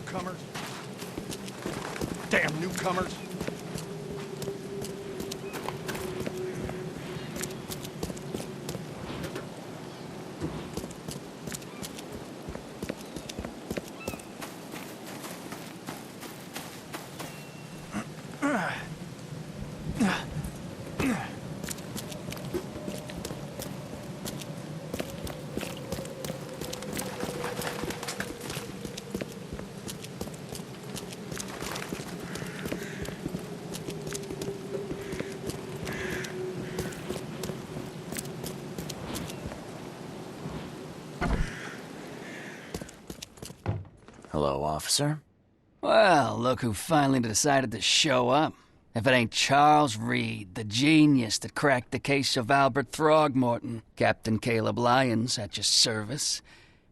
newcomers. Damn newcomers. Hello, officer. Well, look who finally decided to show up. If it ain't Charles Reed, the genius that cracked the case of Albert Throgmorton. Captain Caleb Lyons at your service.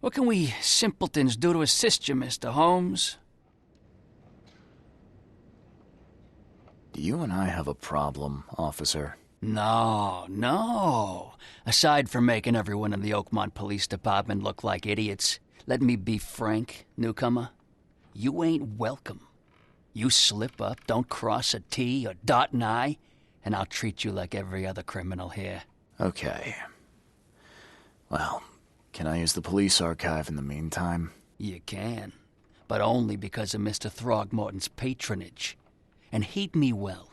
What can we simpletons do to assist you, Mr. Holmes? Do you and I have a problem, officer? No. Aside from making everyone in the Oakmont Police Department look like idiots, let me be frank, newcomer. You ain't welcome. You slip up, don't cross a T or dot an I, and I'll treat you like every other criminal here. Okay. Well, can I use the police archive in the meantime? You can, but only because of Mr. Throgmorton's patronage. And heed me well,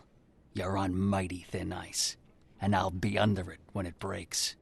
you're on mighty thin ice, and I'll be under it when it breaks.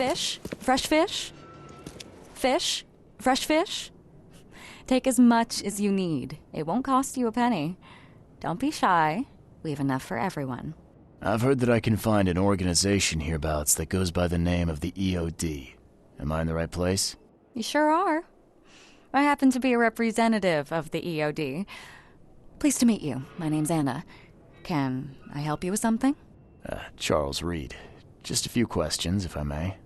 Fish? Fresh fish? Fish? Fresh fish? Take as much as you need. It won't cost you a penny. Don't be shy. We have enough for everyone. I've heard that I can find an organization hereabouts that goes by the name of the EOD. Am I in the right place? You sure are. I happen to be a representative of the EOD. Pleased to meet you. My name's Anna. Can I help you with something? Charles Reed. Just a few questions, if I may.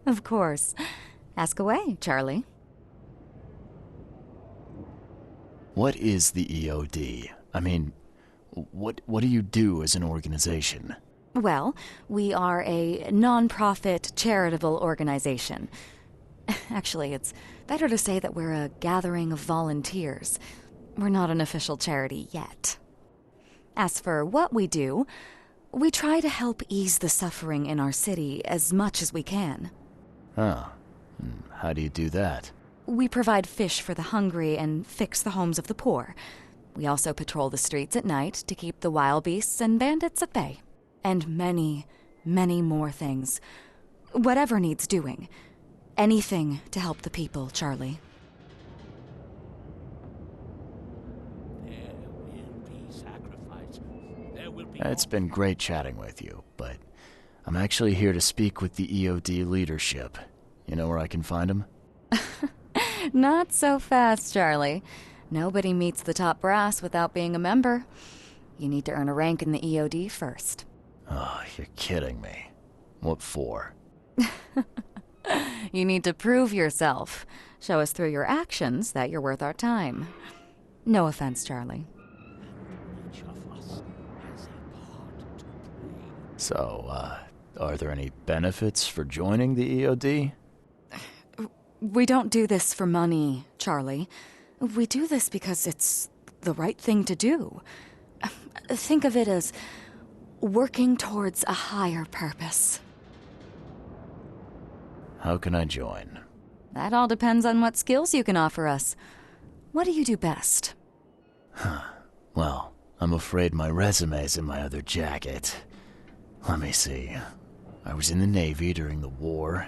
Of course. Ask away, Charlie. What is the EOD? I mean, what do you do as an organization? Well, we are a non-profit charitable organization. Actually, it's better to say that we're a gathering of volunteers. We're not an official charity yet. As for what we do, we try to help ease the suffering in our city as much as we can. Oh, how do you do that? We provide fish for the hungry and fix the homes of the poor. We also patrol the streets at night to keep the wild beasts and bandits at bay. And many, many more things. Whatever needs doing. Anything to help the people, Charlie. It's been great chatting with you, but I'm actually here to speak with the EOD leadership. You know where I can find them? Not so fast, Charlie. Nobody meets the top brass without being a member. You need to earn a rank in the EOD first. Oh, you're kidding me. What for? You need to prove yourself. Show us through your actions that you're worth our time. No offense, Charlie. So, are there any benefits for joining the EOD? We don't do this for money, Charlie. We do this because it's the right thing to do. Think of it as working towards a higher purpose. How can I join? That all depends on what skills you can offer us. What do you do best? Well, I'm afraid my resume's in my other jacket. Let me see. I was in the Navy during the war,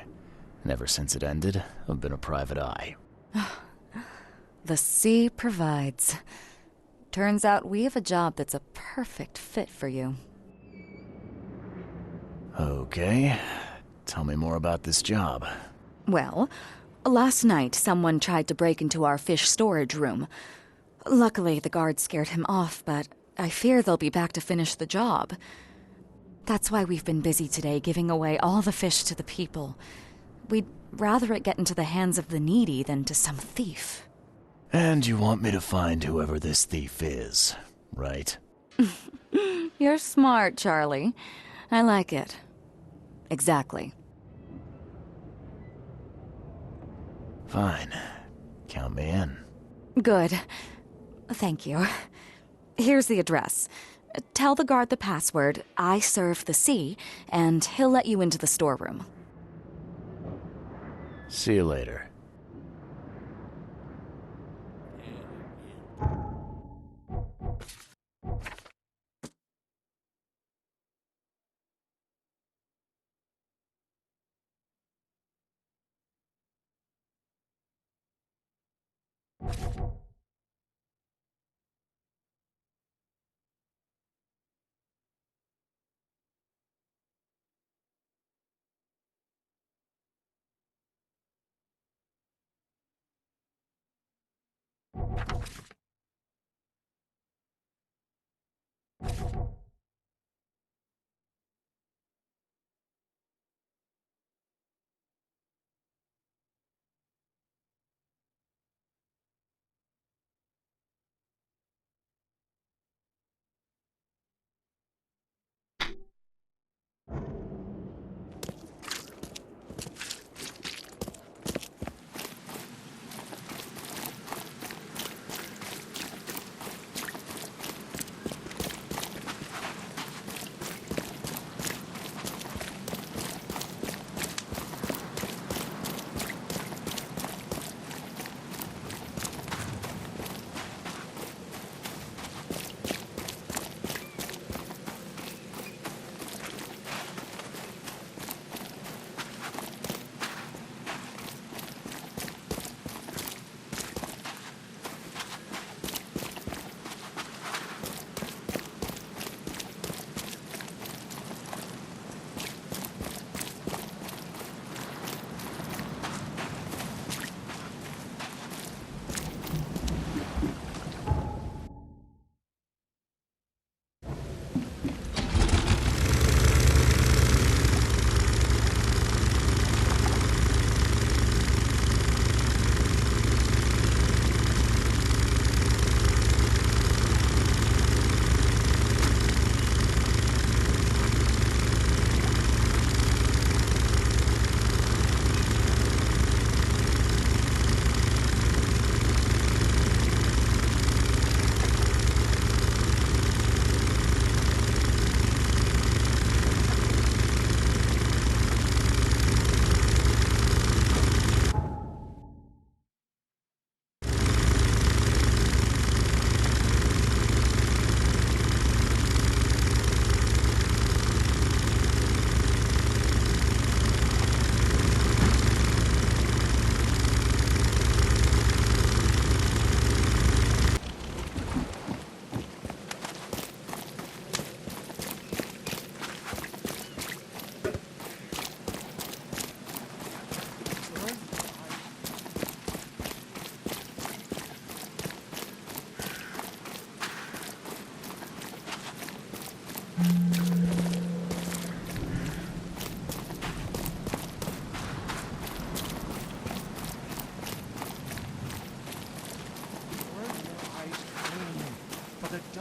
and ever since it ended, I've been a private eye. The sea provides. Turns out we have a job that's a perfect fit for you. Okay. Tell me more about this job. Well, last night someone tried to break into our fish storage room. Luckily, the guards scared him off, but I fear they'll be back to finish the job. That's why we've been busy today giving away all the fish to the people. We'd rather it get into the hands of the needy than to some thief. And you want me to find whoever this thief is, right? You're smart, Charlie. I like it. Exactly. Fine. Count me in. Good. Thank you. Here's the address. Tell the guard the password, I serve the sea, and he'll let you into the storeroom. See you later.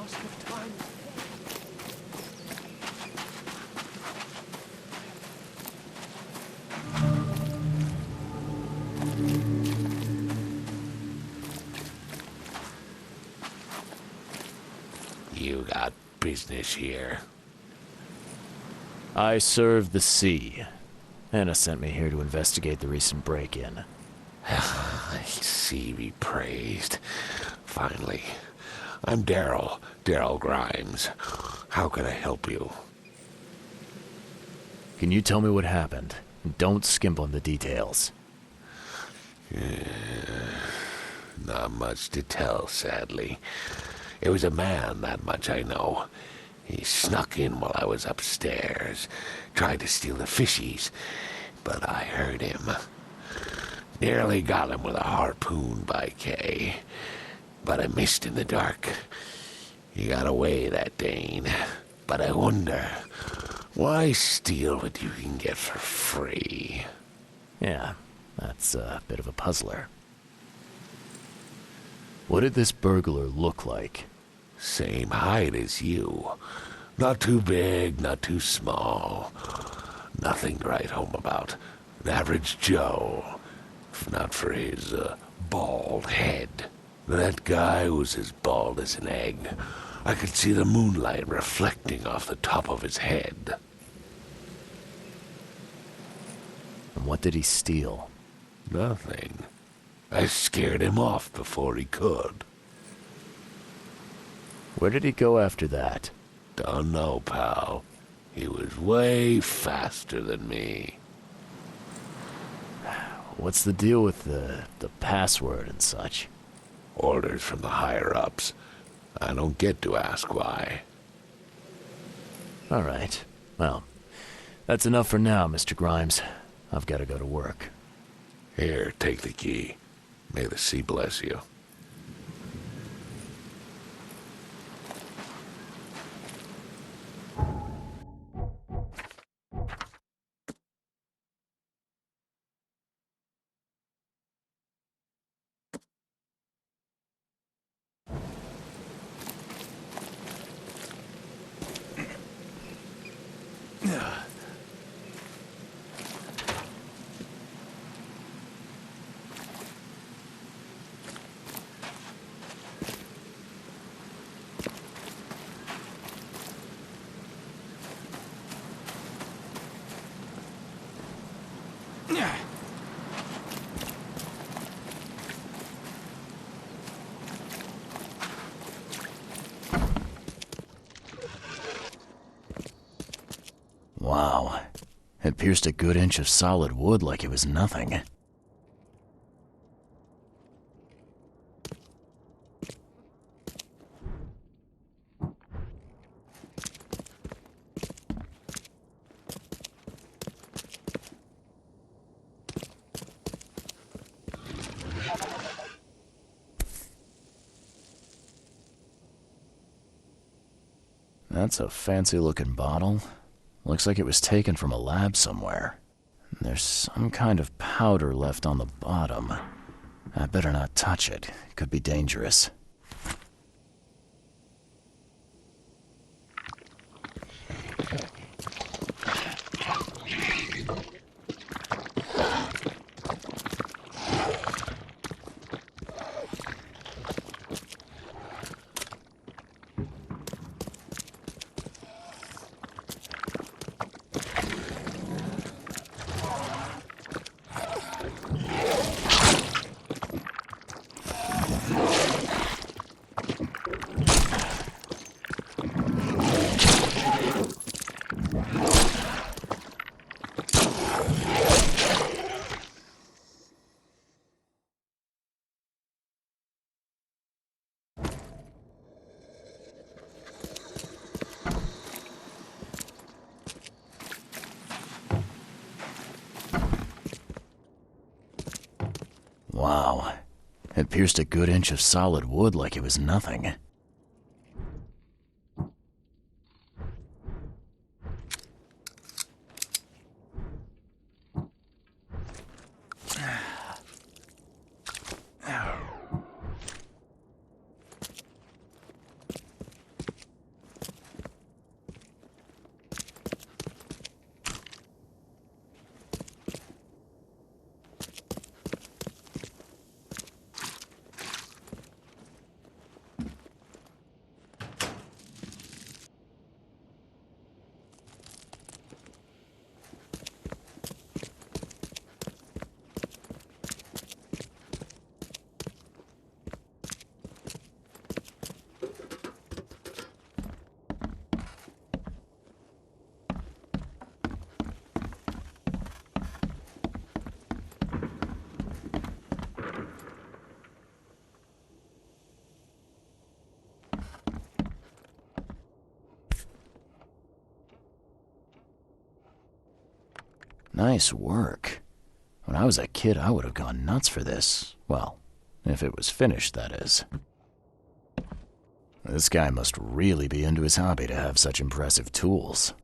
flask of time. You got business here. I serve the sea. Anna sent me here to investigate the recent break-in. I see be praised. Finally. I'm Daryl Grimes. How can I help you? Can you tell me what happened? Don't skimp on the details. Not much to tell, sadly. It was a man, that much I know. He snuck in while I was upstairs, tried to steal the fishies, but I heard him. Nearly got him with a harpoon by Kay, but I missed in the dark. He got away, that Dane. But I wonder, why steal what you can get for free? Yeah, that's a bit of a puzzler. What did this burglar look like? Same height as you. Not too big, not too small. Nothing to write home about. An average Joe. If not for his, bald head. That guy was as bald as an egg. I could see the moonlight reflecting off the top of his head. And what did he steal? Nothing. I scared him off before he could. Where did he go after that? Don't know, pal. He was way faster than me. What's the deal with the password and such? Orders from the higher-ups. I don't get to ask why. All right. Well, that's enough for now, Mr. Grimes. I've got to go to work. Here, take the key. May the sea bless you. Wow. It pierced a good inch of solid wood like it was nothing. That's a fancy-looking bottle. Looks like it was taken from a lab somewhere. There's some kind of powder left on the bottom. I better not touch it. It could be dangerous. Wow. It pierced a good inch of solid wood like it was nothing. Nice work. When I was a kid, I would have gone nuts for this. Well, if it was finished, that is. This guy must really be into his hobby to have such impressive tools.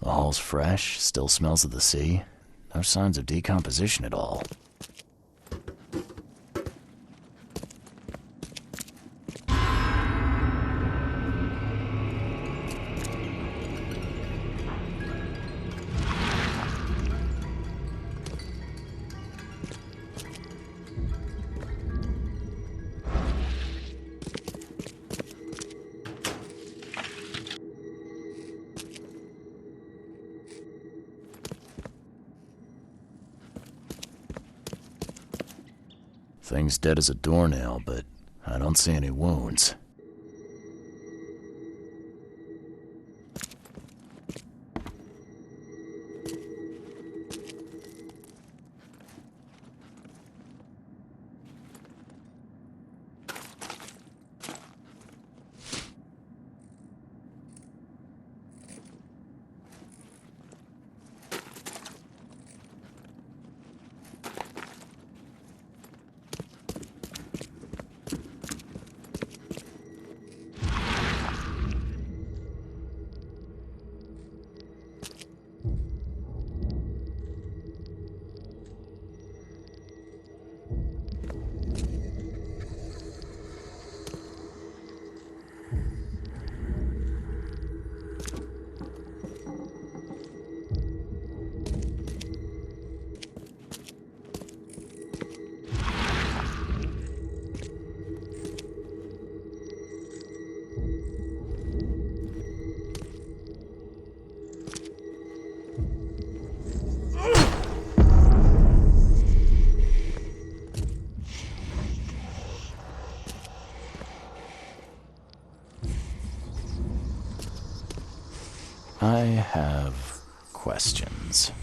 The hall's fresh, still smells of the sea. No signs of decomposition at all. Thing's dead as a doornail, but I don't see any wounds. I have questions.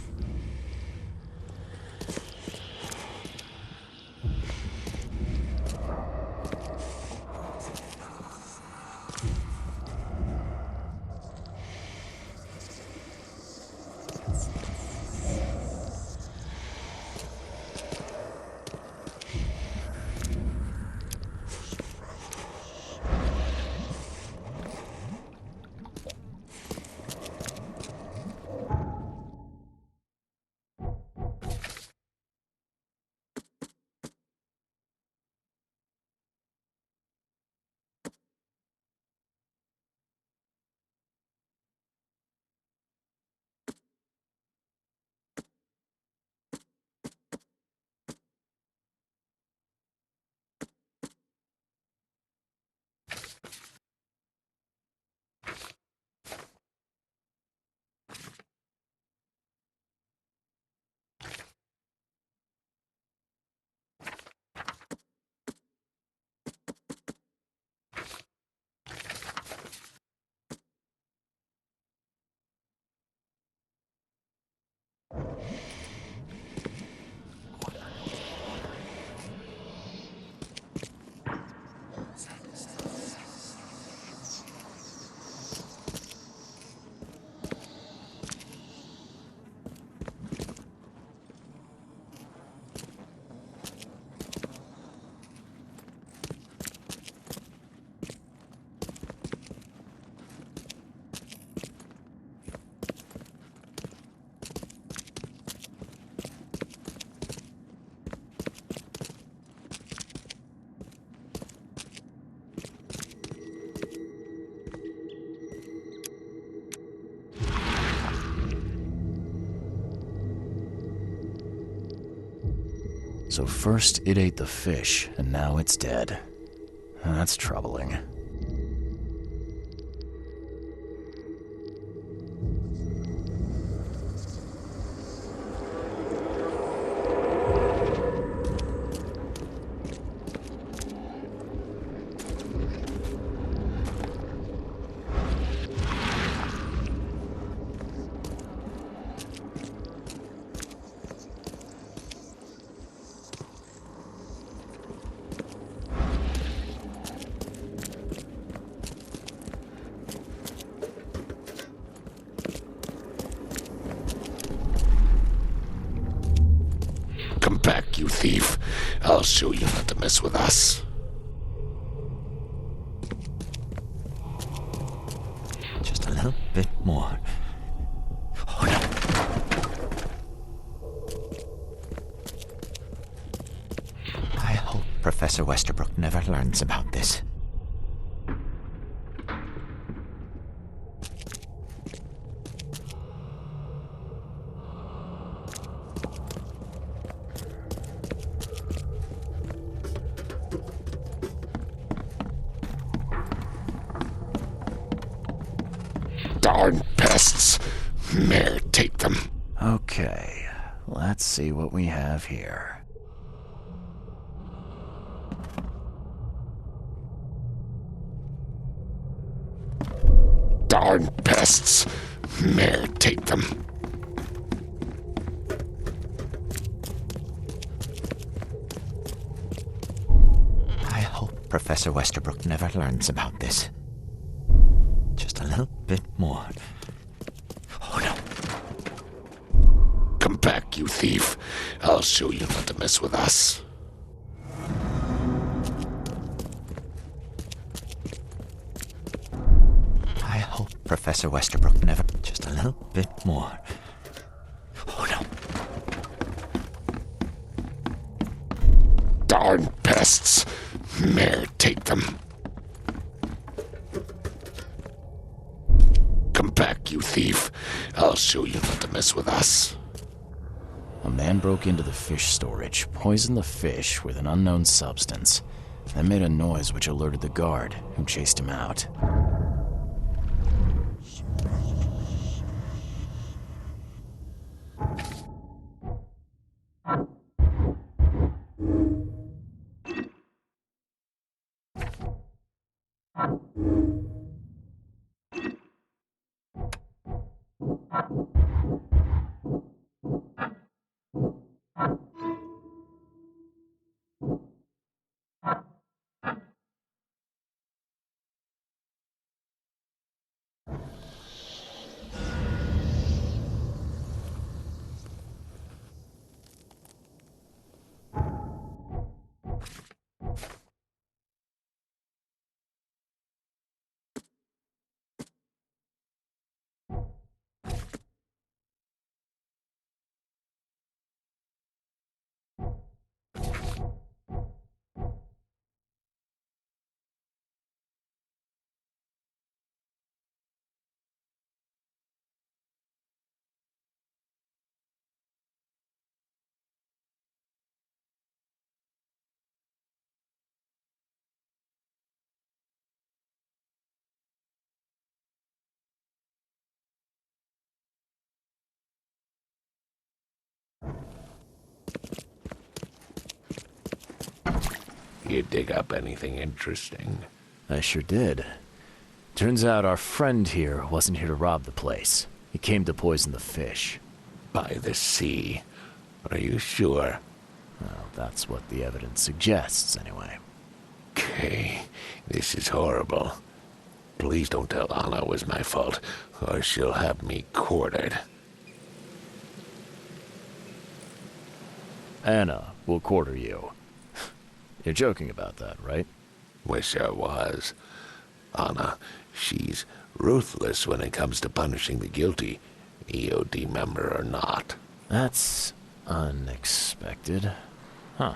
So first it ate the fish, and now it's dead. That's troubling. Come back, you thief. I'll show you not to mess with us. Just a little bit more. Oh, no. I hope Professor Westerbrook never learns about this. Darn pests. Mayor, take them. Okay, let's see what we have here. Darn pests. Mayor, take them. I hope Professor Westerbrook never learns about this. Just a little bit more. Oh, no. Come back, you thief. I'll show you not to mess with us. I hope Professor Westerbrook never... Just a little bit more. Oh, no. Darn pests. Mayor, take them. Come back, you thief. I'll show you not to mess with us. A man broke into the fish storage, poisoned the fish with an unknown substance, then made a noise which alerted the guard, who chased him out. You dig up anything interesting? I sure did. Turns out our friend here wasn't here to rob the place. He came to poison the fish. By the sea. Are you sure? Well, that's what the evidence suggests, anyway. Okay, this is horrible. Please don't tell Anna it was my fault, or she'll have me quartered. Anna will quarter you. You're joking about that, right? Wish I was. Anna, she's ruthless when it comes to punishing the guilty, EOD member or not. That's unexpected. Huh.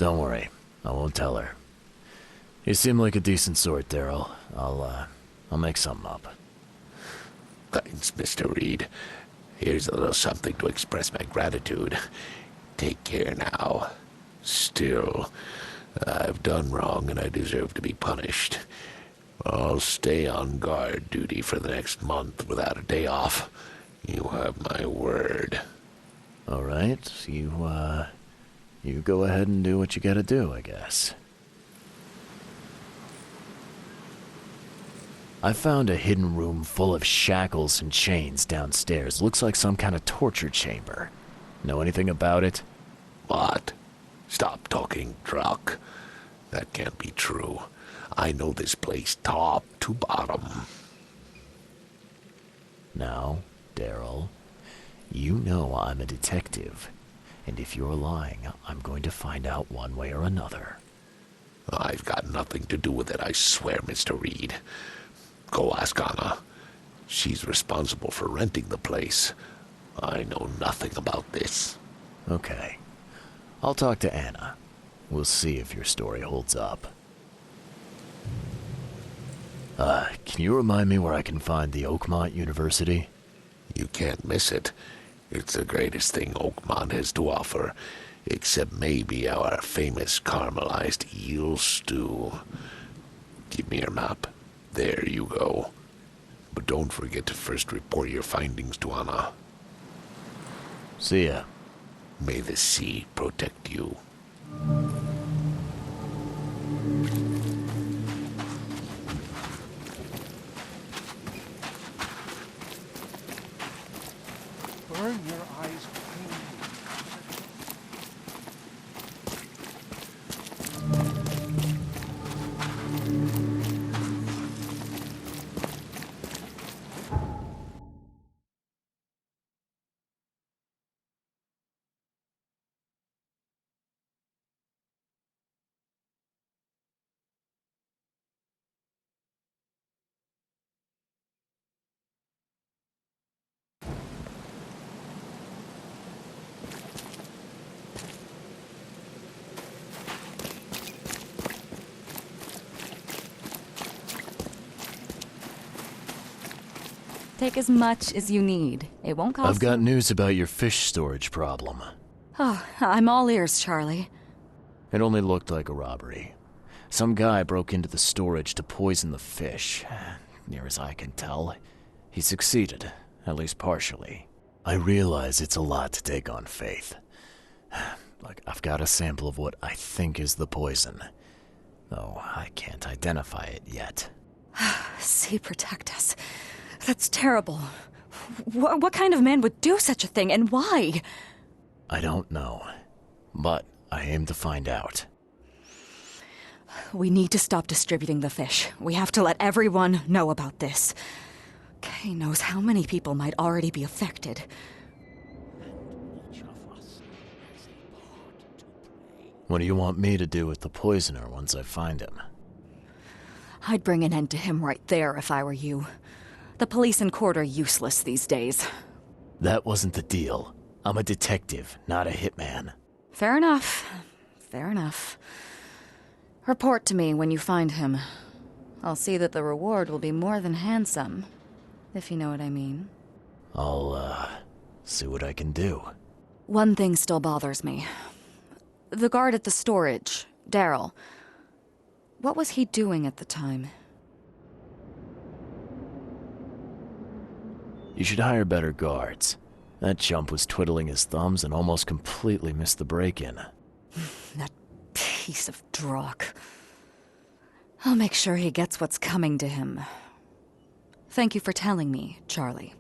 Don't worry. I won't tell her. You seem like a decent sort, Daryl. I'll make something up. Thanks, Mr. Reed. Here's a little something to express my gratitude. Take care now. Still, I've done wrong and I deserve to be punished. I'll stay on guard duty for the next month without a day off. You have my word. All right, you go ahead and do what you gotta do, I guess. I found a hidden room full of shackles and chains downstairs. Looks like some kind of torture chamber. Know anything about it? What? Stop talking truck. That can't be true. I know this place top to bottom. Now, Daryl, you know I'm a detective. And if you're lying, I'm going to find out one way or another. I've got nothing to do with it, I swear, Mr. Reed. Go ask Anna. She's responsible for renting the place. I know nothing about this. Okay. I'll talk to Anna. We'll see if your story holds up. Can you remind me where I can find the Oakmont University? You can't miss it. It's the greatest thing Oakmont has to offer, except maybe our famous caramelized eel stew. Give me your map. There you go. But don't forget to first report your findings to Anna. See ya. May the sea protect you. Burn your eyes clean. Take as much as you need. It won't cost I've got you. news about your fish storage problem. Oh, I'm all ears, Charlie. It only looked like a robbery. Some guy broke into the storage to poison the fish. Near as I can tell, he succeeded, at least partially. I realize it's a lot to take on faith. Look, I've got a sample of what I think is the poison, though I can't identify it yet. Sea protect us. That's terrible. What kind of man would do such a thing, and why? I don't know, but I aim to find out. We need to stop distributing the fish. We have to let everyone know about this. Kay knows how many people might already be affected. What do you want me to do with the poisoner once I find him? I'd bring an end to him right there if I were you. The police and court are useless these days. That wasn't the deal. I'm a detective, not a hitman. Fair enough. Fair enough. Report to me when you find him. I'll see that the reward will be more than handsome, if you know what I mean. I'll, see what I can do. One thing still bothers me. The guard at the storage, Daryl. What was he doing at the time? You should hire better guards. That chump was twiddling his thumbs and almost completely missed the break-in. That piece of drock. I'll make sure he gets what's coming to him. Thank you for telling me, Charlie.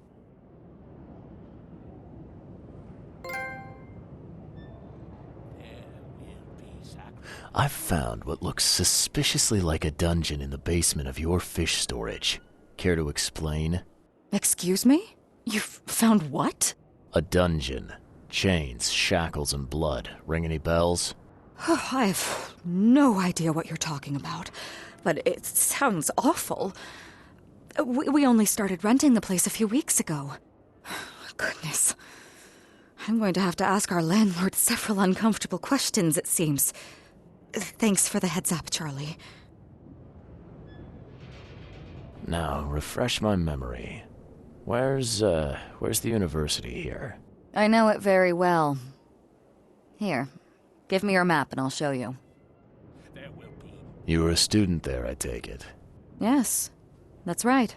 I've found what looks suspiciously like a dungeon in the basement of your fish storage. Care to explain? Excuse me? You've found what? A dungeon. Chains, shackles, and blood. Ring any bells? Oh, I have no idea what you're talking about, but it sounds awful. We only started renting the place a few weeks ago. Goodness. I'm going to have to ask our landlord several uncomfortable questions, it seems. Thanks for the heads up, Charlie. Now, refresh my memory. Where's the university here? I know it very well. Here, give me your map and I'll show you. You were a student there, I take it. Yes, that's right.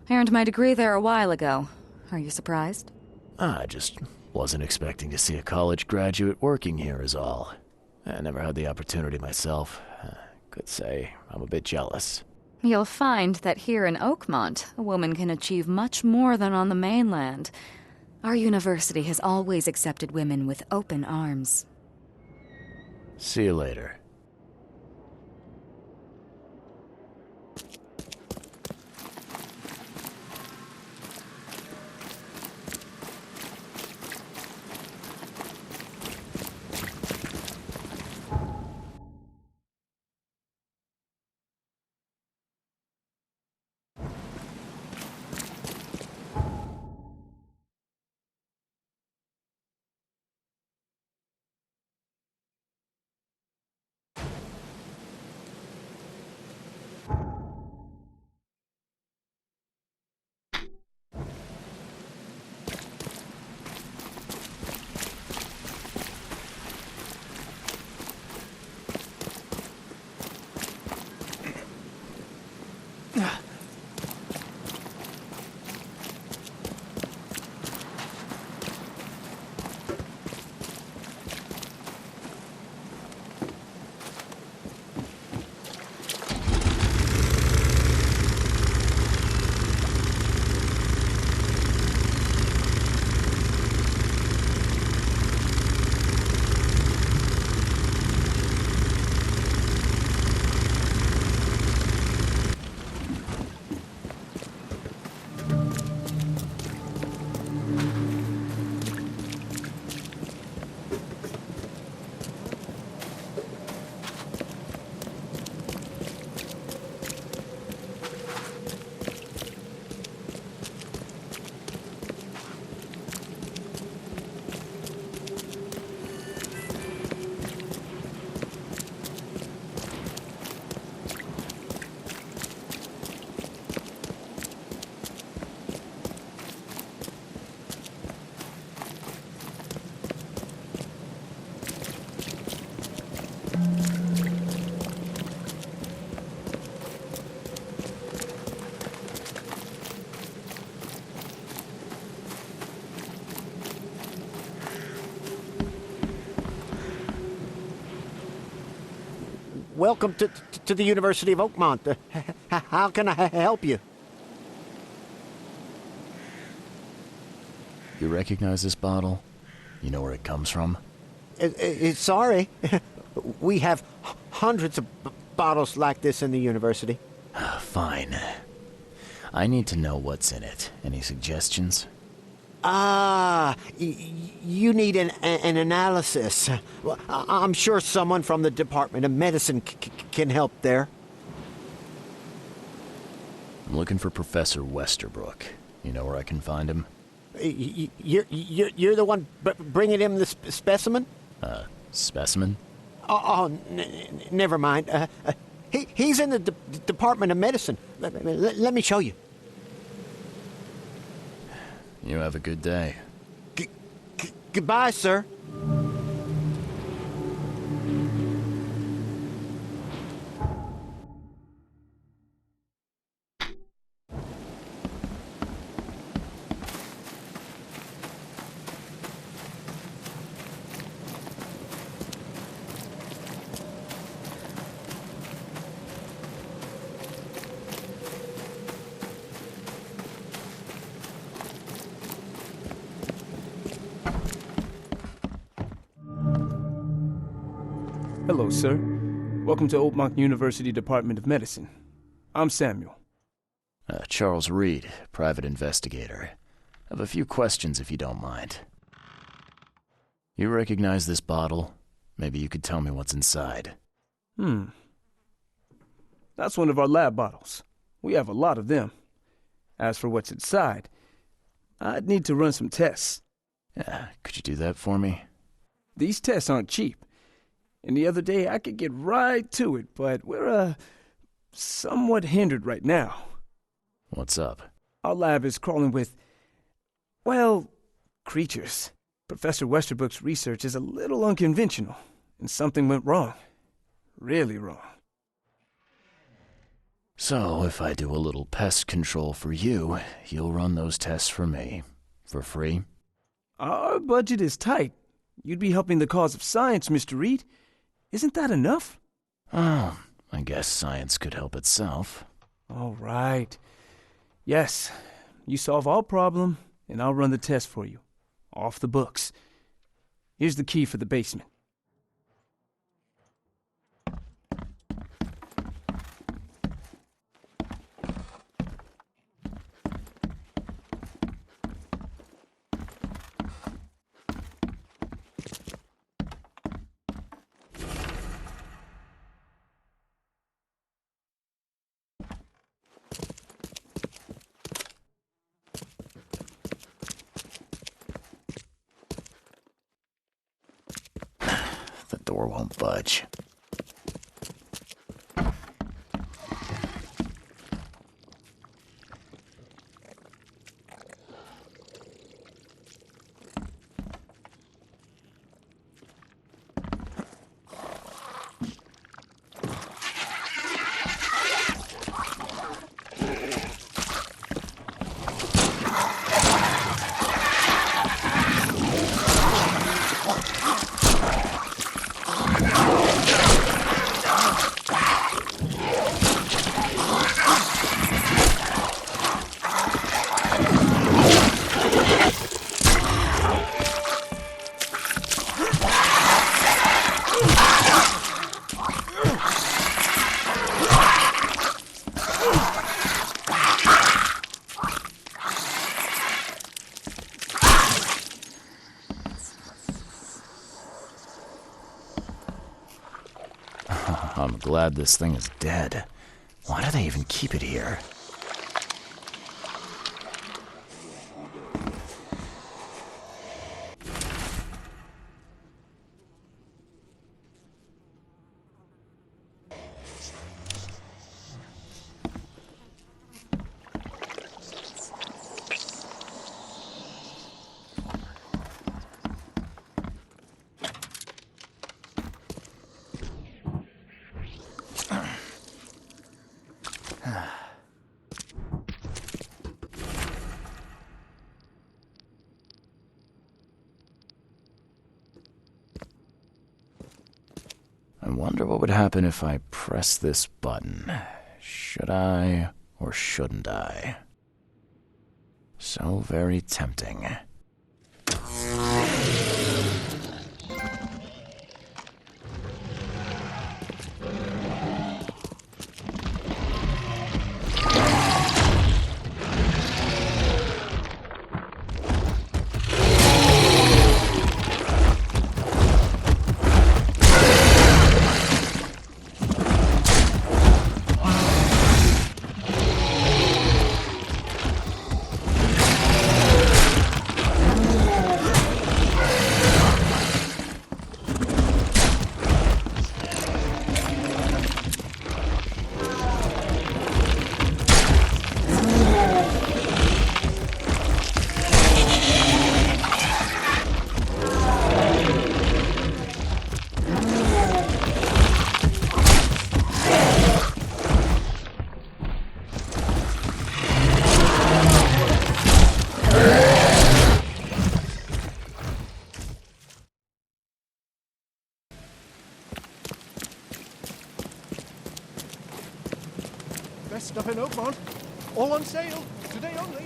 I earned my degree there a while ago. Are you surprised? I just wasn't expecting to see a college graduate working here is all. I never had the opportunity myself. Could say I'm a bit jealous. You'll find that here in Oakmont, a woman can achieve much more than on the mainland. Our university has always accepted women with open arms. See you later. Welcome to the University of Oakmont. How can I help you? You recognize this bottle? You know where it comes from? Sorry. We have hundreds of bottles like this in the university. Fine. I need to know what's in it. Any suggestions? You need an analysis. Well, I'm sure someone from the Department of Medicine can help there. I'm looking for Professor Westerbrook. You know where I can find him? You're the one bringing him the specimen? Specimen? Never mind. He's in the Department of Medicine. Let me show you. You have a good day. Goodbye, sir. Hello, sir. Welcome to Oakmont University Department of Medicine. I'm Samuel. Charles Reed, private investigator. I have a few questions if you don't mind. You recognize this bottle? Maybe you could tell me what's inside. That's one of our lab bottles. We have a lot of them. As for what's inside, I'd need to run some tests. Could you do that for me? These tests aren't cheap. And the other day I could get right to it, but we're, somewhat hindered right now. What's up? Our lab is crawling with, well, creatures. Professor Westerbrook's research is a little unconventional, and something went wrong. Really wrong. So, if I do a little pest control for you, you'll run those tests for me. For free? Our budget is tight. You'd be helping the cause of science, Mr. Reed. Isn't that enough? Oh, I guess science could help itself. All right. Yes, you solve our problem, and I'll run the test for you. Off the books. Here's the key for the basement. The door won't budge. I'm glad this thing is dead. Why do they even keep it here? I wonder what would happen if I press this button. Should I or shouldn't I? So very tempting. Best stuff in Oakmont. All on sale. Today only.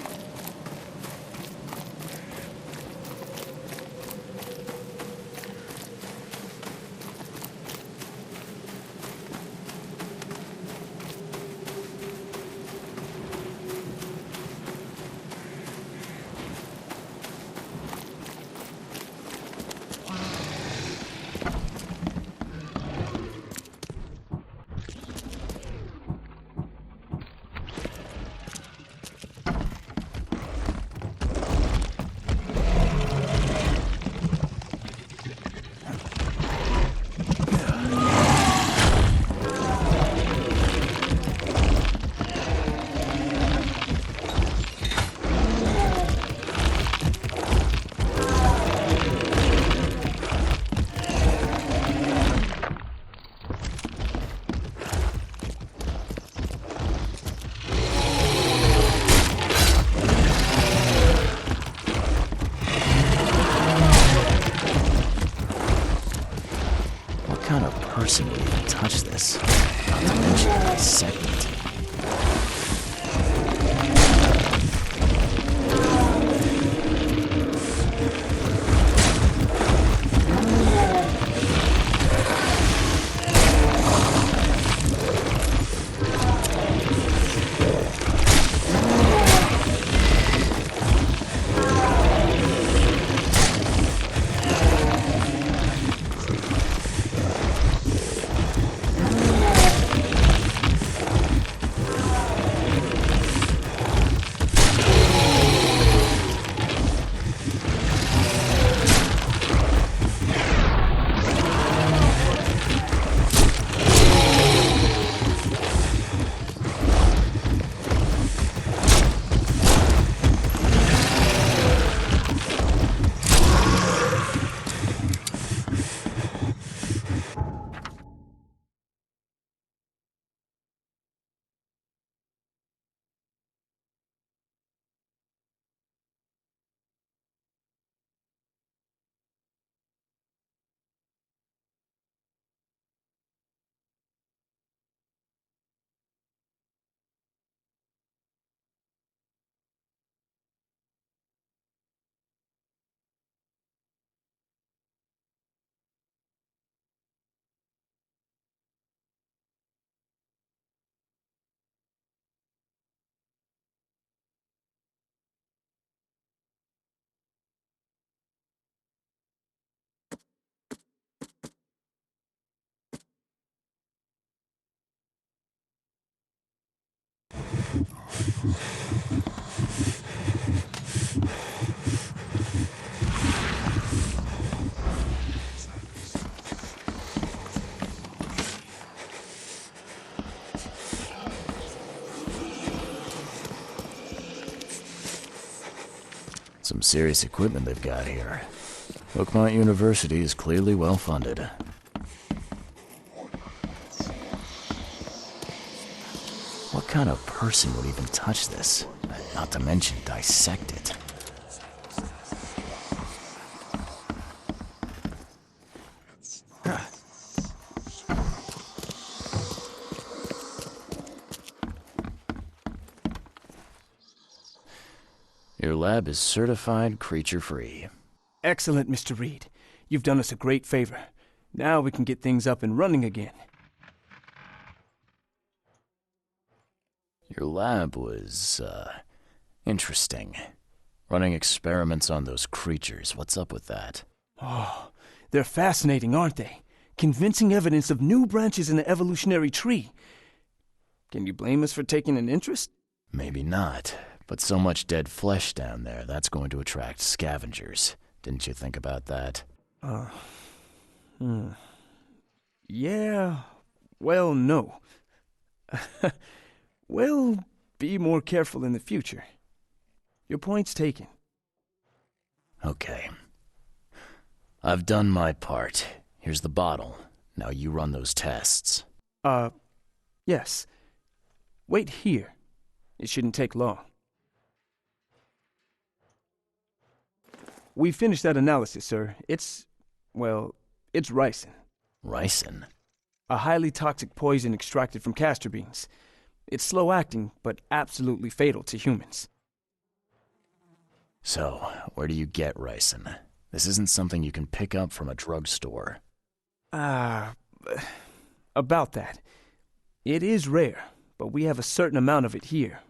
Dissect it. Some serious equipment they've got here. Oakmont University is clearly well funded. What kind of person would even touch this? Not to mention dissect it. Your lab is certified creature-free. Excellent, Mr. Reed. You've done us a great favor. Now we can get things up and running again. Your lab was, interesting. Running experiments on those creatures. What's up with that? Oh, they're fascinating, aren't they? Convincing evidence of new branches in the evolutionary tree. Can you blame us for taking an interest? Maybe not. But so much dead flesh down there, that's going to attract scavengers. Didn't you think about that? Yeah, well, no. We'll be more careful in the future. Your point's taken. Okay. I've done my part. Here's the bottle. Now you run those tests. Yes. Wait here. It shouldn't take long. We finished that analysis, sir. It's ricin. Ricin? A highly toxic poison extracted from castor beans. It's slow-acting, but absolutely fatal to humans. So, where do you get ricin? This isn't something you can pick up from a drugstore. About that. It is rare, but we have a certain amount of it here.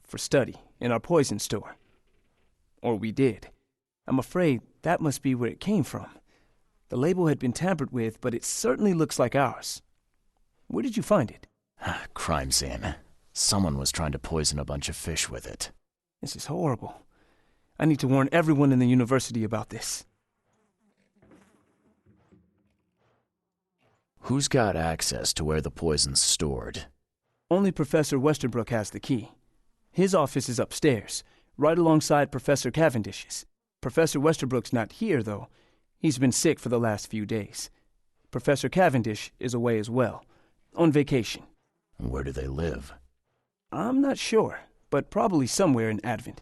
For study, in our poison store. Or we did. I'm afraid that must be where it came from. The label had been tampered with, but it certainly looks like ours. Where did you find it? Crime scene. Someone was trying to poison a bunch of fish with it. This is horrible. I need to warn everyone in the university about this. Who's got access to where the poison's stored? Only Professor Westerbrook has the key. His office is upstairs, right alongside Professor Cavendish's. Professor Westerbrook's not here, though. He's been sick for the last few days. Professor Cavendish is away as well, on vacation. Where do they live? I'm not sure, but probably somewhere in Advent.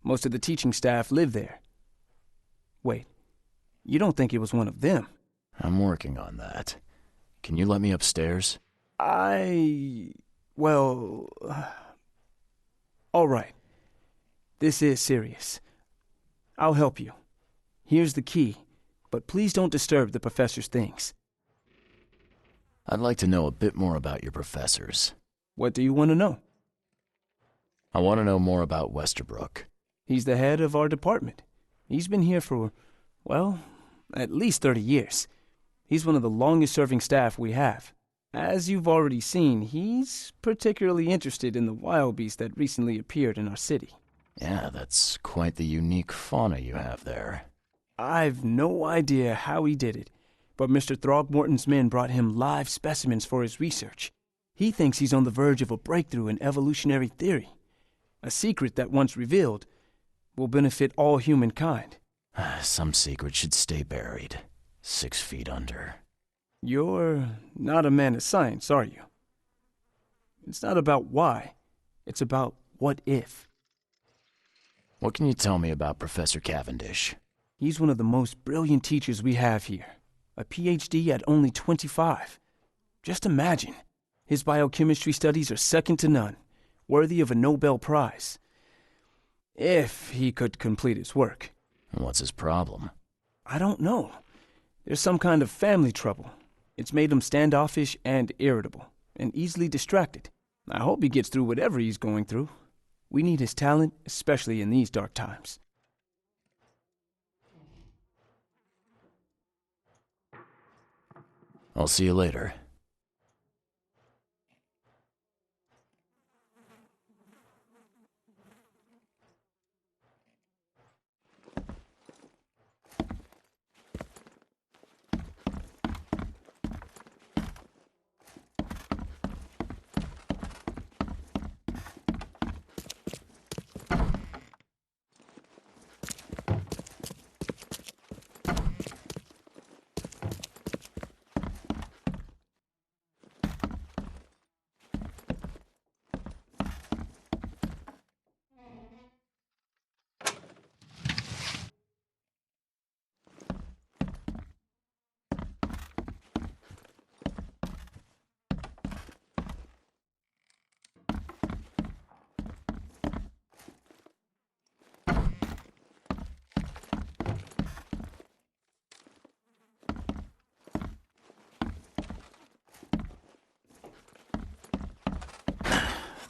Most of the teaching staff live there. Wait, you don't think it was one of them? I'm working on that. Can you let me upstairs? Well... all right. This is serious. I'll help you. Here's the key, but please don't disturb the professor's things. I'd like to know a bit more about your professors. What do you want to know? I want to know more about Westerbrook. He's the head of our department. He's been here for, well, at least 30 years. He's one of the longest-serving staff we have. As you've already seen, he's particularly interested in the wild beast that recently appeared in our city. Yeah, that's quite the unique fauna you have there. I've no idea how he did it, but Mr. Throgmorton's men brought him live specimens for his research. He thinks he's on the verge of a breakthrough in evolutionary theory. A secret that, once revealed, will benefit all humankind. Some secret should stay buried, 6 feet under. You're not a man of science, are you? It's not about why. It's about what if. What can you tell me about Professor Cavendish? He's one of the most brilliant teachers we have here. A PhD at only 25. Just imagine. His biochemistry studies are second to none, worthy of a Nobel Prize. If he could complete his work. What's his problem? I don't know. There's some kind of family trouble. It's made him standoffish and irritable, and easily distracted. I hope he gets through whatever he's going through. We need his talent, especially in these dark times. I'll see you later.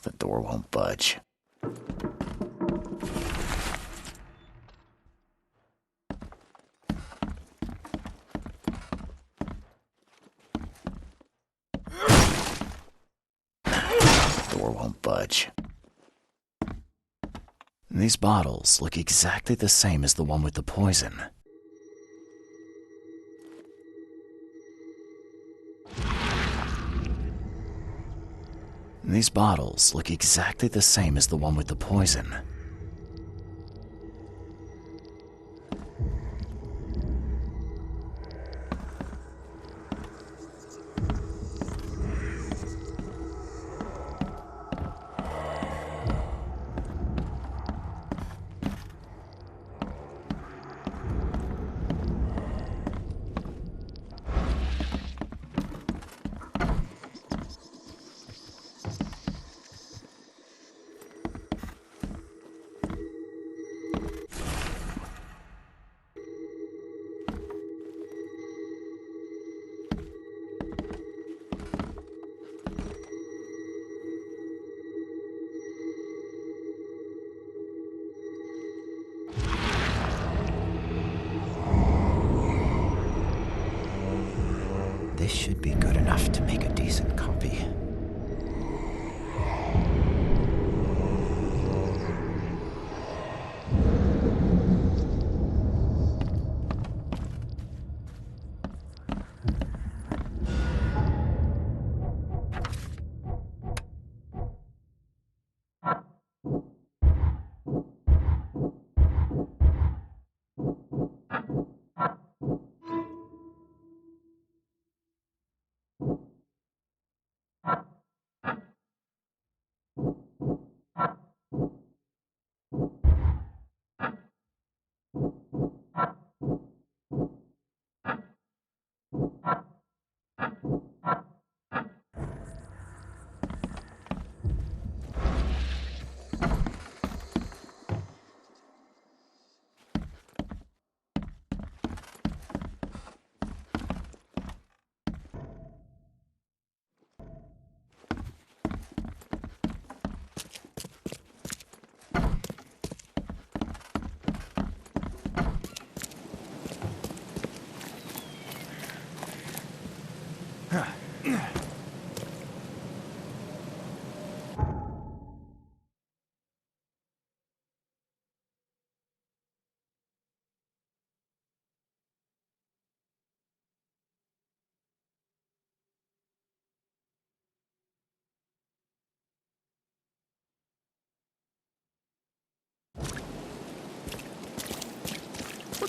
The door won't budge. Door won't budge. These bottles look exactly the same as the one with the poison. These bottles look exactly the same as the one with the poison.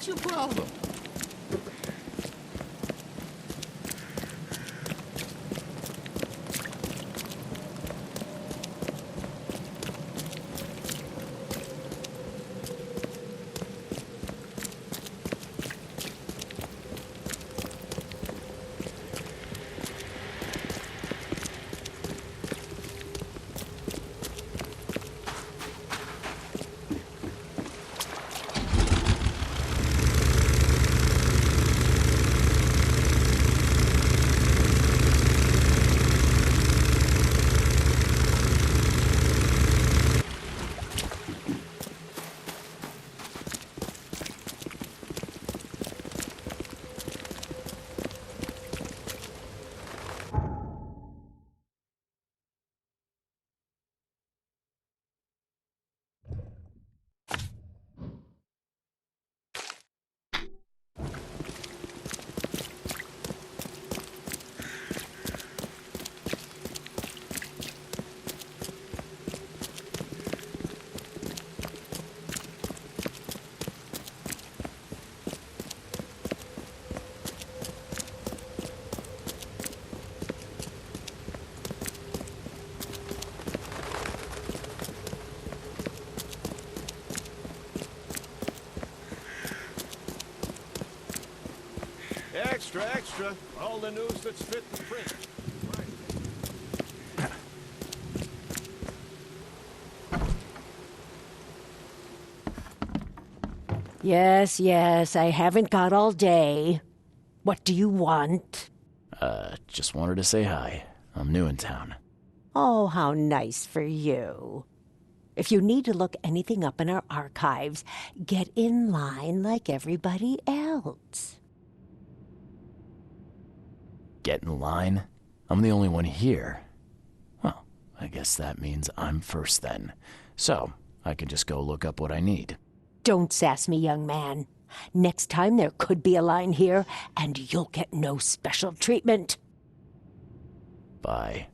What's your problem? Extra, extra. All the news that's fit to print. Yes, yes, I haven't got all day. What do you want? Just wanted to say hi. I'm new in town. Oh, how nice for you. If you need to look anything up in our archives, get in line like everybody else. Get in line? I'm the only one here. Well, I guess that means I'm first then. So, I can just go look up what I need. Don't sass me, young man. Next time there could be a line here, and you'll get no special treatment. Bye.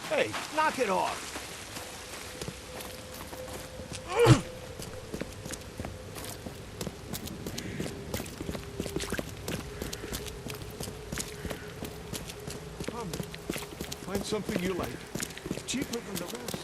Hey, knock it off. Come, find something you like. Cheaper than the rest.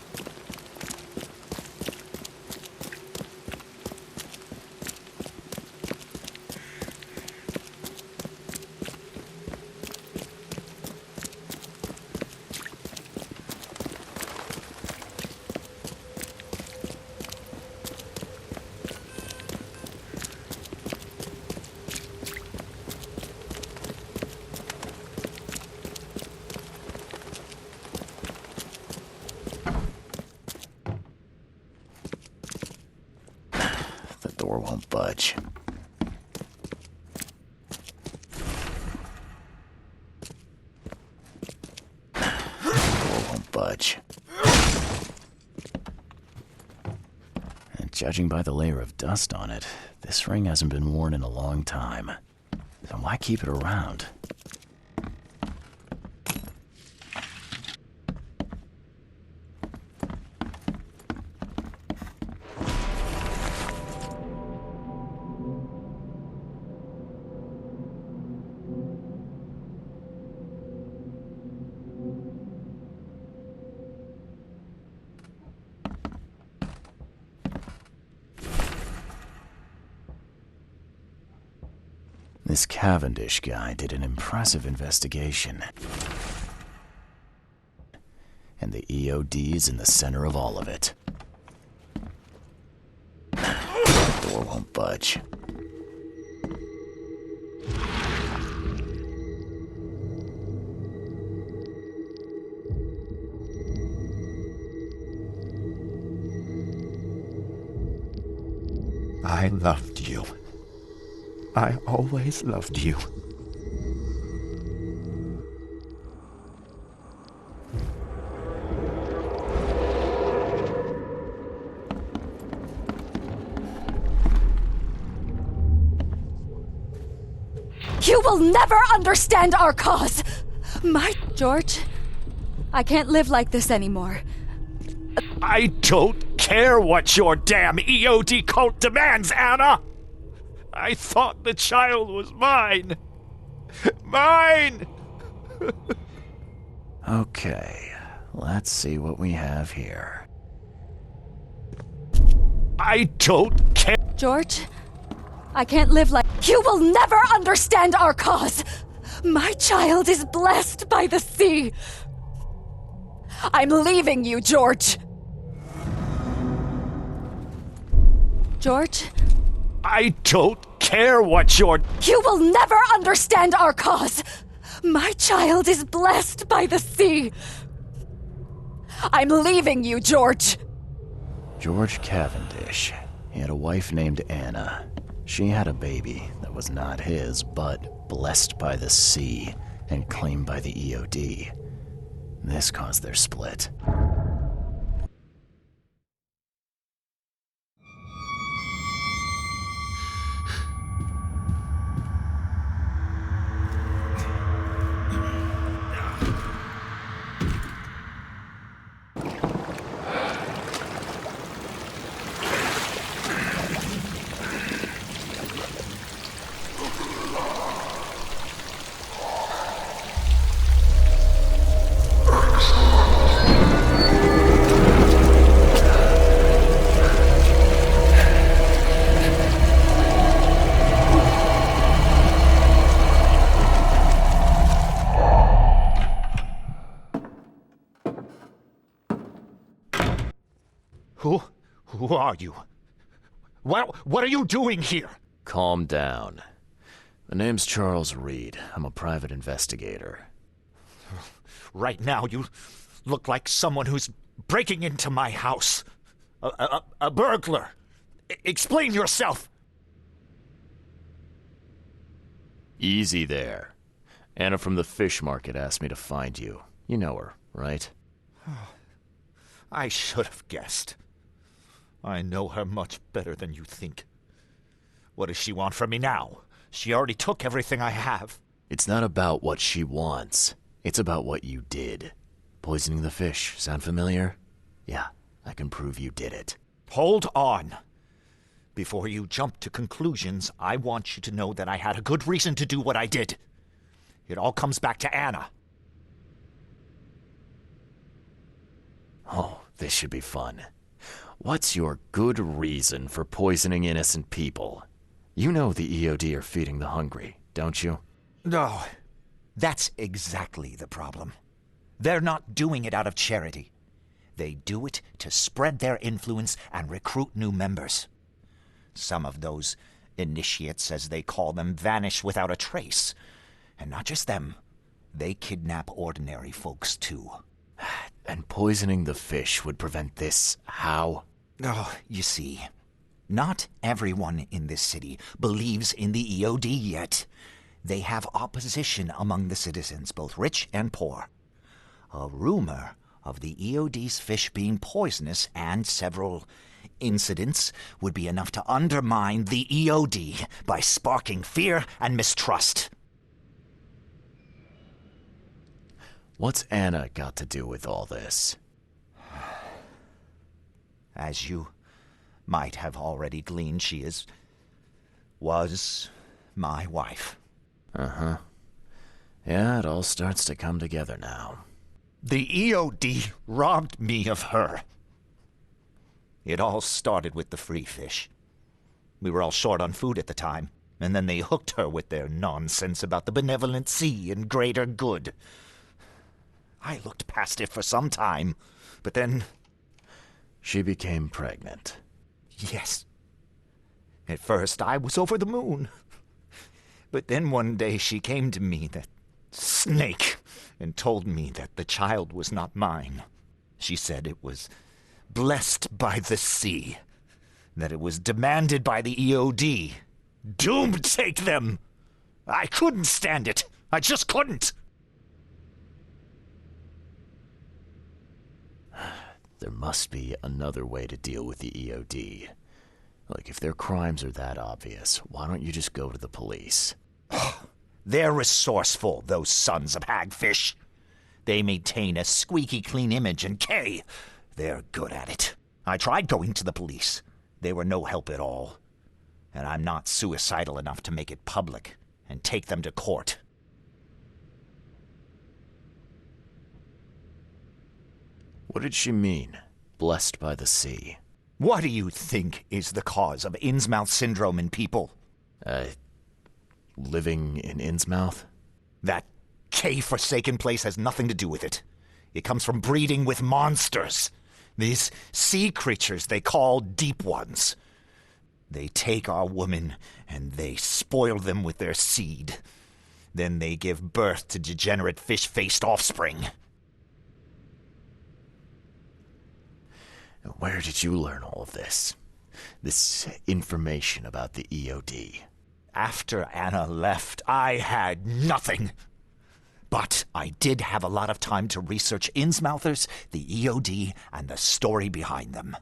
budge. Door won't budge. And judging by the layer of dust on it, this ring hasn't been worn in a long time. So why keep it around? This Cavendish guy did an impressive investigation. And the EOD's in the center of all of it. The door won't budge. I loved you. I always loved you. You will never understand our cause! George, I can't live like this anymore. I don't care what your damn EOD cult demands, Anna! I thought the child was mine. Mine! Okay, let's see what we have here. I don't care. George, I can't live like... You will never understand our cause! My child is blessed by the sea! I'm leaving you, George! George? I don't care what your... You will never understand our cause! My child is blessed by the sea! I'm leaving you, George! George Cavendish. He had a wife named Anna. She had a baby that was not his, but blessed by the sea and claimed by the EOD. This caused their split. Who are you? What are you doing here? Calm down. My name's Charles Reed. I'm a private investigator. Right now, you look like someone who's breaking into my house. A burglar. Explain yourself. Easy there. Anna from the fish market asked me to find you. You know her, right? I should have guessed. I know her much better than you think. What does she want from me now? She already took everything I have. It's not about what she wants. It's about what you did. Poisoning the fish. Sound familiar? Yeah, I can prove you did it. Hold on. Before you jump to conclusions, I want you to know that I had a good reason to do what I did. It all comes back to Anna. Oh, this should be fun. What's your good reason for poisoning innocent people? You know the EOD are feeding the hungry, don't you? No, that's exactly the problem. They're not doing it out of charity. They do it to spread their influence and recruit new members. Some of those initiates, as they call them, vanish without a trace. And not just them, they kidnap ordinary folks too. And poisoning the fish would prevent this how? Oh, you see, Not everyone in this city believes in the EOD yet. They have opposition among the citizens, both rich and poor. A rumor of the EOD's fish being poisonous and several incidents would be enough to undermine the EOD by sparking fear and mistrust. What's Anna got to do with all this? As you might have already gleaned, she was my wife. Uh-huh. Yeah, it all starts to come together now. The EOD robbed me of her. It all started with the free fish. We were all short on food at the time, and then they hooked her with their nonsense about the benevolent sea and greater good. I looked past it for some time, but then... She became pregnant. Yes. At first, I was over the moon. But then one day she came to me, that snake, and told me that the child was not mine. She said it was blessed by the sea, that it was demanded by the EOD. Doomed take them! I couldn't stand it. I just couldn't. There must be another way to deal with the EOD. Like, if their crimes are that obvious, why don't you just go to the police? They're resourceful, those sons of hagfish. They maintain a squeaky clean image, and they're good at it. I tried going to the police. They were no help at all. And I'm not suicidal enough to make it public and take them to court. What did she mean, blessed by the sea? What do you think is the cause of Innsmouth syndrome in people? Living in Innsmouth? That K-forsaken place has nothing to do with it. It comes from breeding with monsters. These sea creatures they call Deep Ones. They take our women and they spoil them with their seed. Then they give birth to degenerate fish-faced offspring. Where did you learn all of this? This information about the EOD? After Anna left, I had nothing. But I did have a lot of time to research Innsmouthers, the EOD, and the story behind them.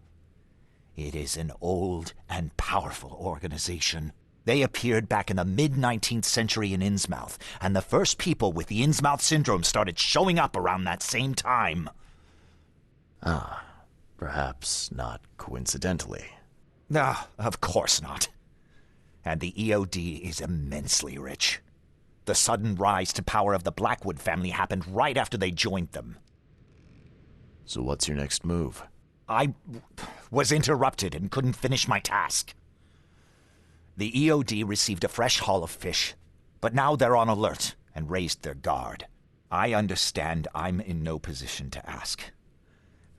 It is an old and powerful organization. They appeared back in the mid-19th century in Innsmouth, and the first people with the Innsmouth syndrome started showing up around that same time. Perhaps not coincidentally. No, of course not. And the EOD is immensely rich. The sudden rise to power of the Blackwood family happened right after they joined them. So what's your next move? I was interrupted and couldn't finish my task. The EOD received a fresh haul of fish, but now they're on alert and raised their guard. I understand I'm in no position to ask.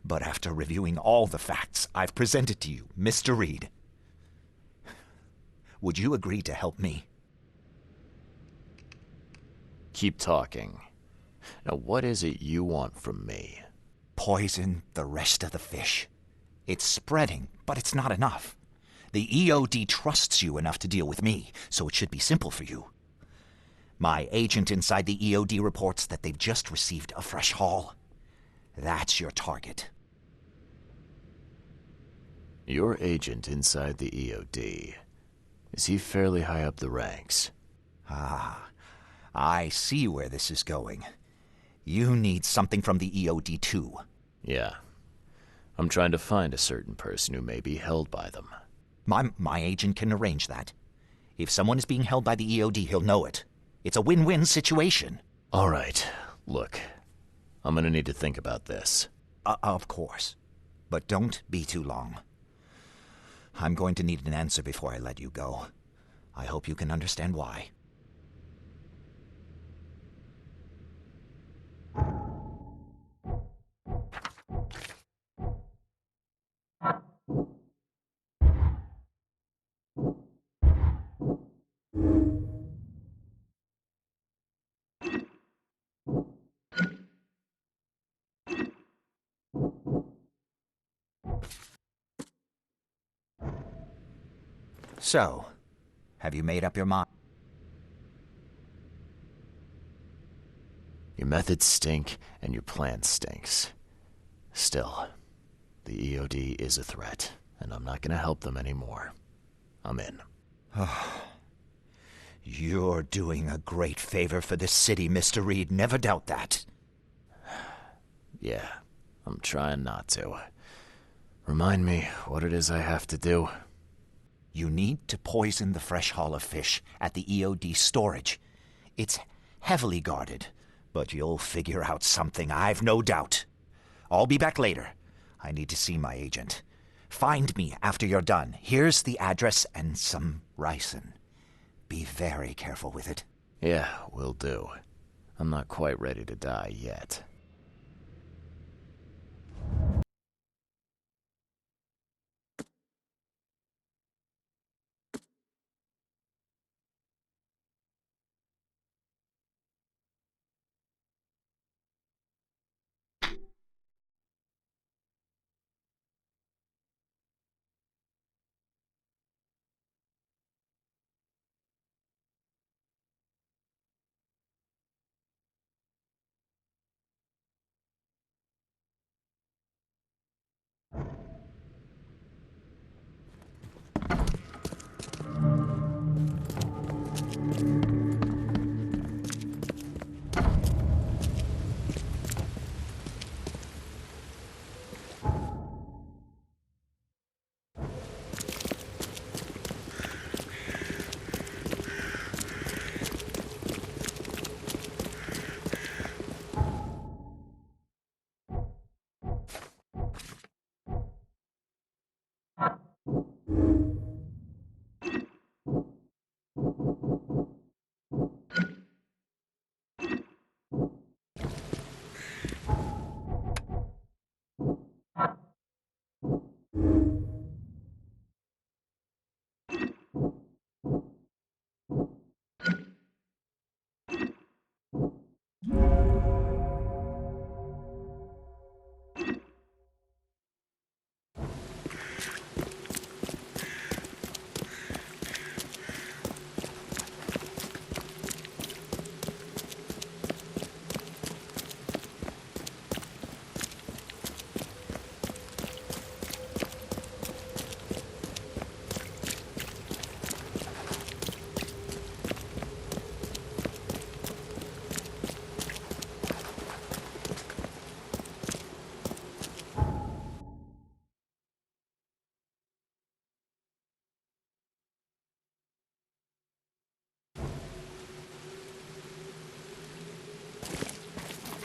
But after reviewing all the facts I've presented to you, Mr. Reed, would you agree to help me? Keep talking. Now, what is it you want from me? Poison the rest of the fish. It's spreading, but it's not enough. The EOD trusts you enough to deal with me, so it should be simple for you. My agent inside the EOD reports that they've just received a fresh haul. That's your target. Your agent inside the EOD. Is he fairly high up the ranks? I see where this is going. You need something from the EOD too. Yeah. I'm trying to find a certain person who may be held by them. My agent can arrange that. If someone is being held by the EOD, he'll know it. It's a win-win situation. All right. Look, I'm gonna need to think about this. Of course. But don't be too long. I'm going to need an answer before I let you go. I hope you can understand why. So, have you made up your mind? Your methods stink, and your plan stinks. Still, the EOD is a threat, and I'm not gonna help them anymore. I'm in. You're doing a great favor for the city, Mr. Reed. Never doubt that. Yeah, I'm trying not to. Remind me what it is I have to do. You need to poison the fresh haul of fish at the EOD storage. It's heavily guarded, but you'll figure out something, I've no doubt. I'll be back later. I need to see my agent. Find me after you're done. Here's the address and some ricin. Be very careful with it. Yeah, will do. I'm not quite ready to die yet.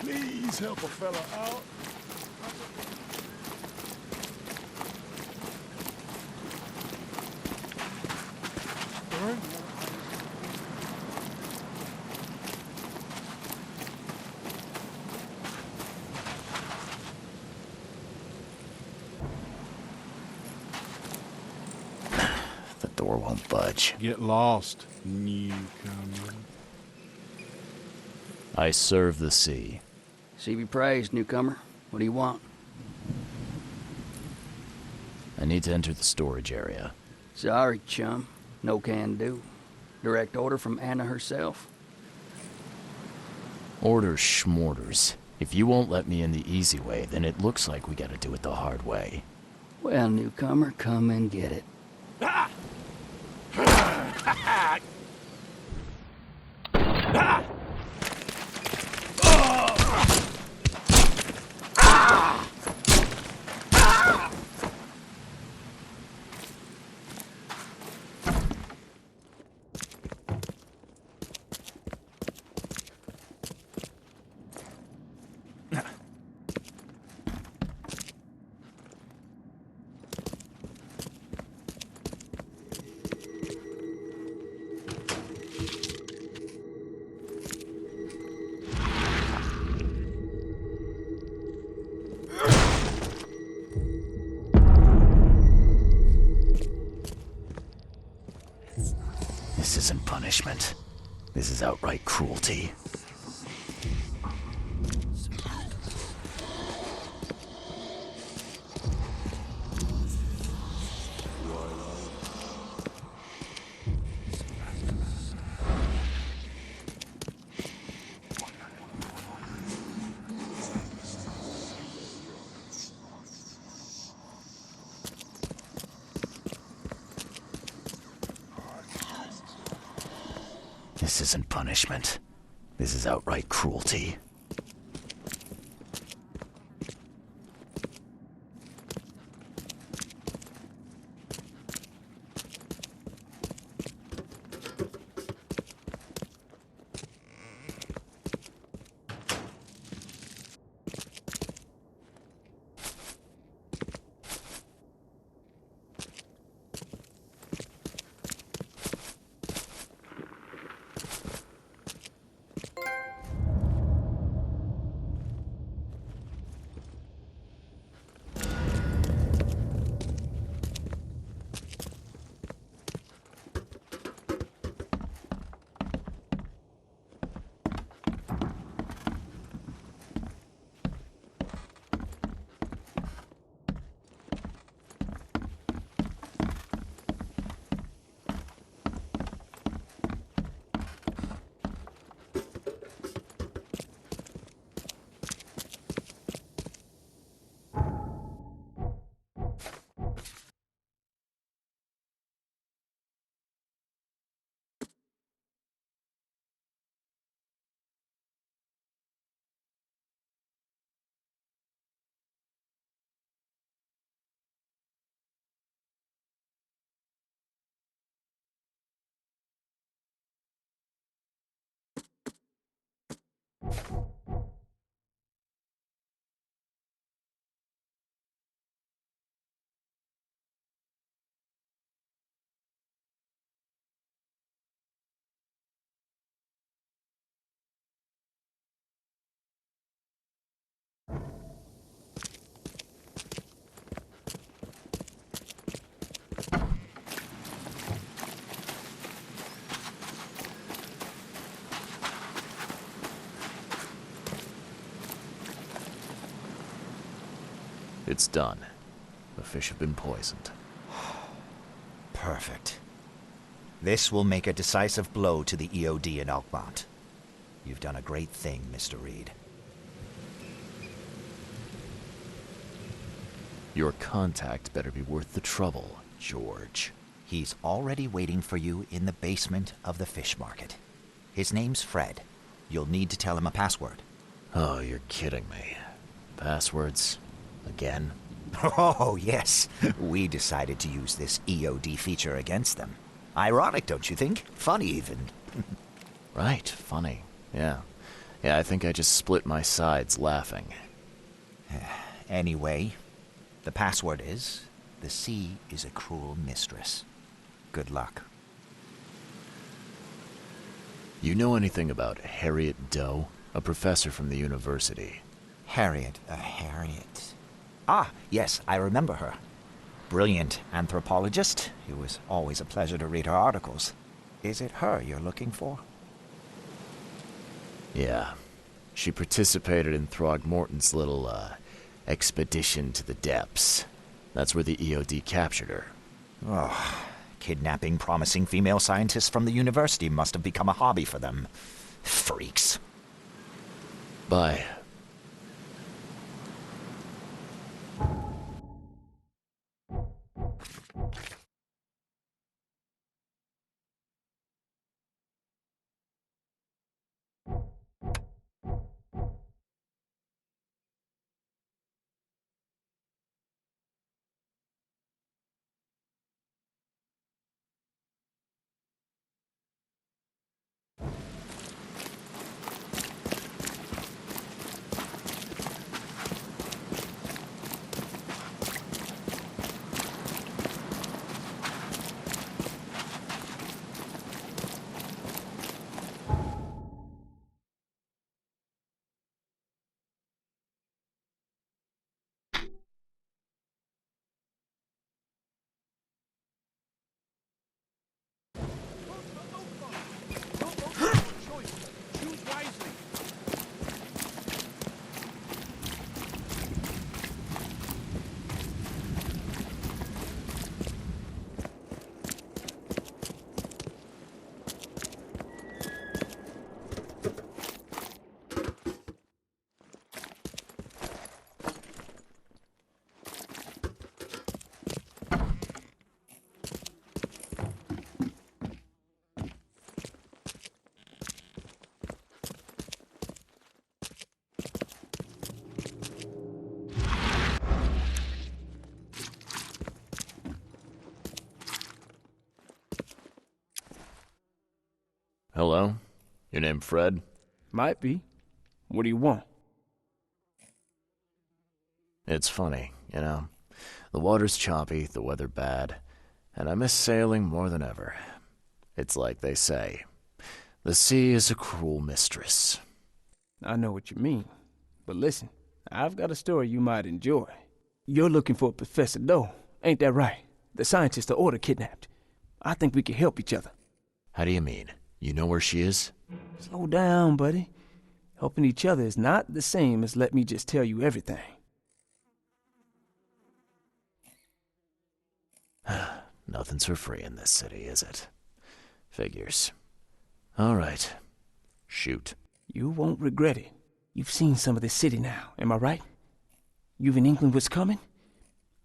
Please help a fella out. The door won't budge. Get lost, newcomer. I serve the sea. See be praised, newcomer. What do you want? I need to enter the storage area. Sorry, chum. No can do. Direct order from Anna herself. Orders schmorders. If you won't let me in the easy way, then it looks like we gotta do it the hard way. Well, newcomer, come and get it. This isn't punishment. This is outright cruelty. This isn't punishment. This is outright cruelty. It's done. The fish have been poisoned. Perfect. This will make a decisive blow to the EOD in Oakmont. You've done a great thing, Mr. Reed. Your contact better be worth the trouble, George. He's already waiting for you in the basement of the fish market. His name's Fred. You'll need to tell him a password. Oh, you're kidding me. Passwords? Again? Oh, yes. We decided to use this EOD feature against them. Ironic, don't you think? Funny, even. Right, funny. Yeah. Yeah, I think I just split my sides laughing. Anyway, the password is, the sea is a cruel mistress. Good luck. You know anything about Harriet Doe? A professor from the university. Harriet. Ah, yes, I remember her. Brilliant anthropologist. It was always a pleasure to read her articles. Is it her you're looking for? Yeah. She participated in Throgmorton's little, expedition to the depths. That's where the EOD captured her. Oh, kidnapping promising female scientists from the university must have become a hobby for them. Freaks. Bye. Hello? Your name Fred? Might be. What do you want? It's funny, you know. The water's choppy, the weather bad, and I miss sailing more than ever. It's like they say, the sea is a cruel mistress. I know what you mean. But listen, I've got a story you might enjoy. You're looking for Professor Doe, ain't that right? The scientist the Order kidnapped. I think we can help each other. How do you mean? You know where she is? Slow down, buddy. Helping each other is not the same as let me just tell you everything. Nothing's for free in this city, is it? Figures. All right. Shoot. You won't regret it. You've seen some of this city now, am I right? You've in England what's coming?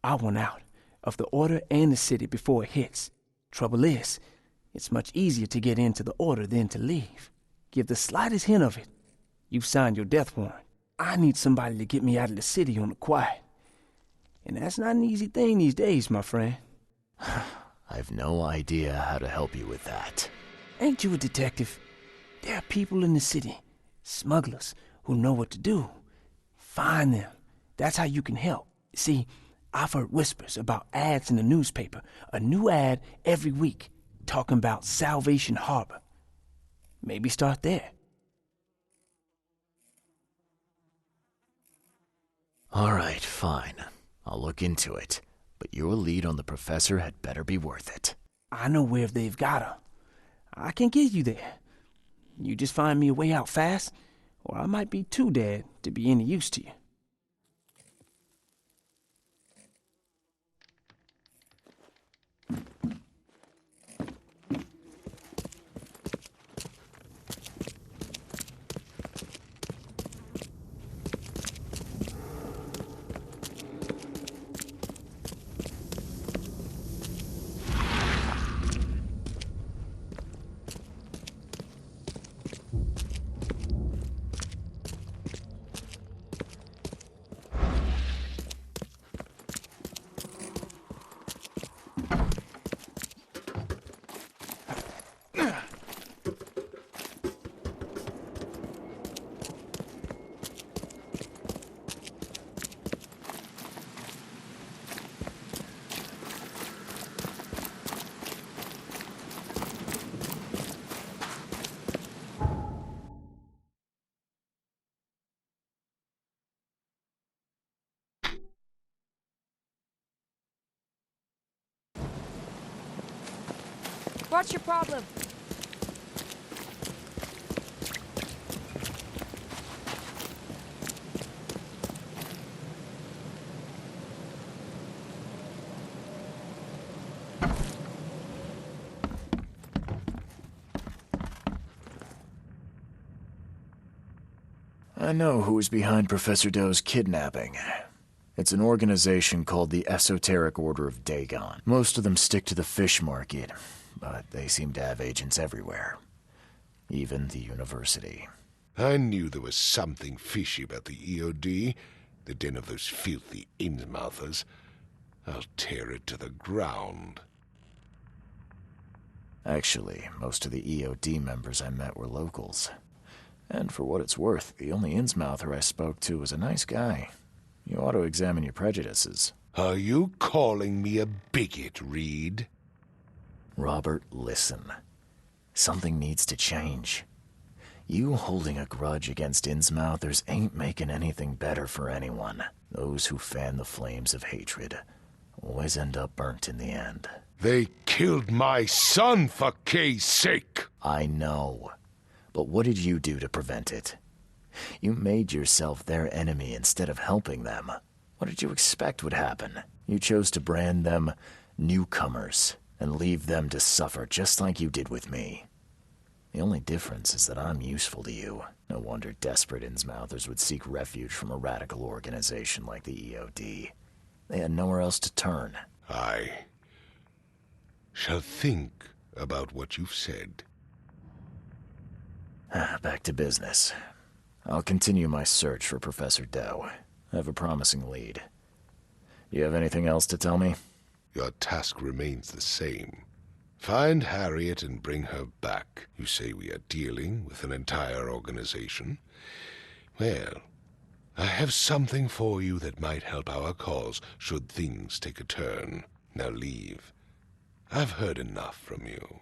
I want out of the Order and the city before it hits. Trouble is, it's much easier to get into the Order than to leave. Give the slightest hint of it, you've signed your death warrant. I need somebody to get me out of the city on the quiet. And that's not an easy thing these days, my friend. I've no idea how to help you with that. Ain't you a detective? There are people in the city, smugglers, who know what to do. Find them. That's how you can help. See, I've heard whispers about ads in the newspaper. A new ad every week, talking about Salvation Harbor. Maybe start there. All right, fine. I'll look into it. But your lead on the professor had better be worth it. I know where they've got her. I can get you there. You just find me a way out fast, or I might be too dead to be any use to you. What's your problem? I know who's behind Professor Doe's kidnapping. It's an organization called the Esoteric Order of Dagon. Most of them stick to the fish market, but they seem to have agents everywhere. Even the university. I knew there was something fishy about the EOD, the den of those filthy Innsmouthers. I'll tear it to the ground. Actually, most of the EOD members I met were locals. And for what it's worth, the only Innsmouther I spoke to was a nice guy. You ought to examine your prejudices. Are you calling me a bigot, Reed? Robert, listen. Something needs to change. You holding a grudge against Innsmouthers ain't making anything better for anyone. Those who fan the flames of hatred always end up burnt in the end. They killed my son, for Kay's sake! I know. But what did you do to prevent it? You made yourself their enemy instead of helping them. What did you expect would happen? You chose to brand them newcomers and leave them to suffer just like you did with me. The only difference is that I'm useful to you. No wonder desperate Innsmouthers would seek refuge from a radical organization like the EOD. They had nowhere else to turn. I shall think about what you've said. Back to business. I'll continue my search for Professor Doe. I have a promising lead. Do you have anything else to tell me? Your task remains the same. Find Harriet and bring her back. You say we are dealing with an entire organization? Well, I have something for you that might help our cause should things take a turn. Now leave. I've heard enough from you.